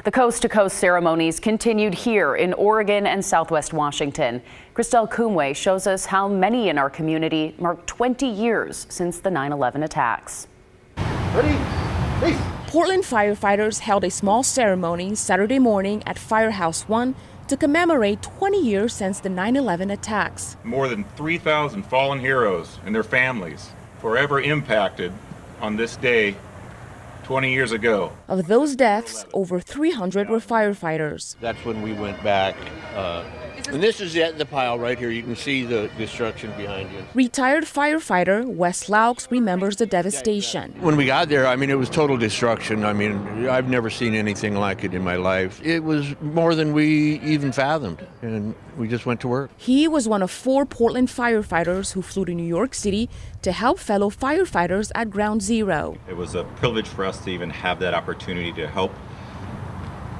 The coast-to-coast ceremonies continued here in Oregon and Southwest Washington. Christelle Kumwe shows us how many in our community marked 20 years since the 9/11 attacks. Ready? Peace. Portland firefighters held a small ceremony Saturday morning at Firehouse 1 to commemorate 20 years since the 9/11 attacks. More than 3,000 fallen heroes and their families forever impacted on this day 20 years ago. Of those deaths, over 300 were firefighters. That's when we went back. And this is the pile right here. You can see the destruction behind you. Retired firefighter Wes Laux remembers the devastation. When we got there, it was total destruction. I've never seen anything like it in my life. It was more than we even fathomed, and we just went to work. He was one of 4 Portland firefighters who flew to New York City to help fellow firefighters at Ground Zero. It was a privilege for us to even have that opportunity to help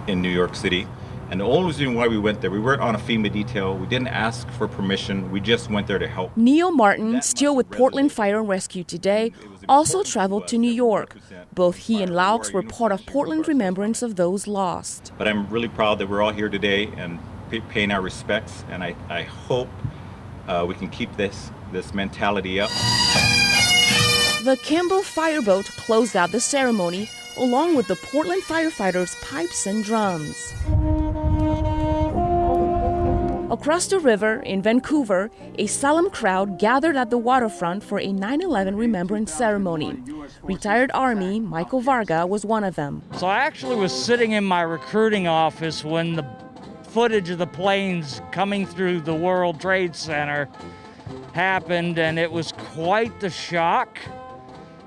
in New York City. And the only reason why we went there, we weren't on a FEMA detail. We didn't ask for permission. We just went there to help. Neil Martin, still with Portland Fire and Rescue today, also traveled to New York. Both he and Laux were part of Portland's remembrance of those lost. But I'm really proud that we're all here today and paying our respects. And I hope we can keep this mentality up. The Kimball Fireboat closed out the ceremony along with the Portland firefighters' pipes and drums. Across the river in Vancouver, a solemn crowd gathered at the waterfront for a 9/11 remembrance ceremony. Retired Army Michael Varga was one of them. So I actually was sitting in my recruiting office when the footage of the planes coming through the World Trade Center happened, and it was quite the shock.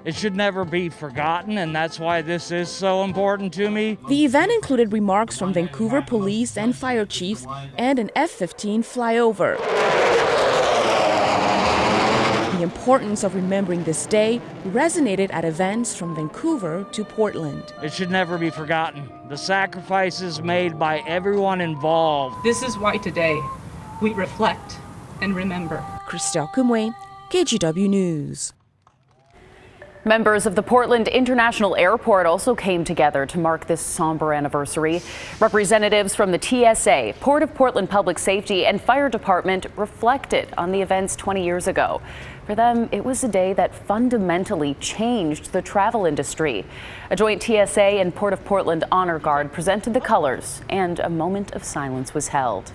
It should never be forgotten, and that's why this is so important to me. The event included remarks from Vancouver police and fire chiefs and an F-15 flyover. The importance of remembering this day resonated at events from Vancouver to Portland. It should never be forgotten. The sacrifices made by everyone involved. This is why today we reflect and remember. Christelle Kumwe, KGW News. Members of the Portland International Airport also came together to mark this somber anniversary. Representatives from the TSA, Port of Portland Public Safety, and Fire Department reflected on the events 20 years ago. For them, it was a day that fundamentally changed the travel industry. A joint TSA and Port of Portland Honor Guard presented the colors, and a moment of silence was held.